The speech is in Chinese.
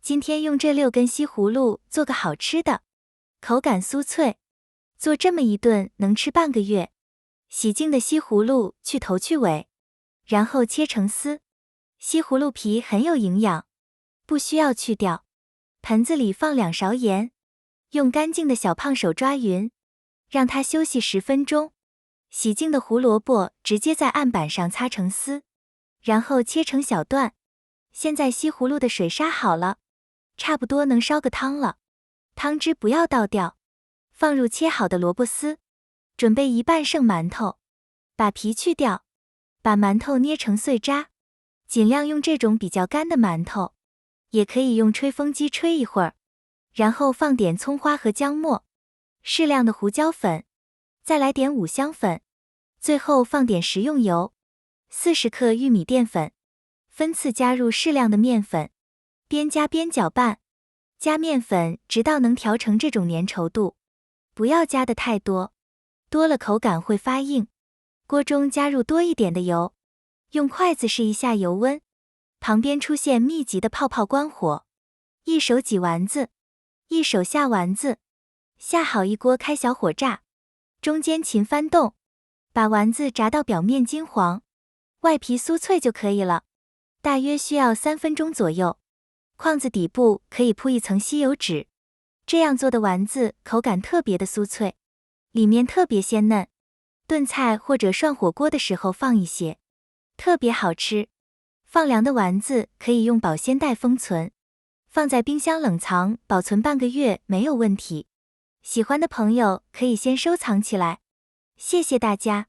今天用这6根西葫芦做个好吃的，口感酥脆，做这么一顿能吃半个月。洗净的西葫芦去头去尾，然后切成丝。西葫芦皮很有营养，不需要去掉。盆子里放2勺盐，用干净的小胖手抓匀，让它休息10分钟。洗净的胡萝卜直接在案板上擦成丝，然后切成小段。现在西葫芦的水杀好了，差不多能烧个汤了。汤汁不要倒掉，放入切好的萝卜丝，准备1半剩馒头，把皮去掉，把馒头捏成碎渣，尽量用这种比较干的馒头，也可以用吹风机吹一会儿，然后放点葱花和姜末，适量的胡椒粉，再来点五香粉，最后放点食用油，40克玉米淀粉，分次加入适量的面粉，边加边搅拌，加面粉直到能调成这种粘稠度，不要加的太多，多了口感会发硬。锅中加入多一点的油，用筷子试一下油温，旁边出现密集的泡泡关火，一手挤丸子，一手下丸子，下好一锅开小火炸，中间勤翻动，把丸子炸到表面金黄，外皮酥脆就可以了，大约需要3分钟左右。框子底部可以铺一层吸油纸，这样做的丸子口感特别的酥脆，里面特别鲜嫩。炖菜或者涮火锅的时候放一些，特别好吃。放凉的丸子可以用保鲜袋封存，放在冰箱冷藏保存半个月没有问题。喜欢的朋友可以先收藏起来。谢谢大家。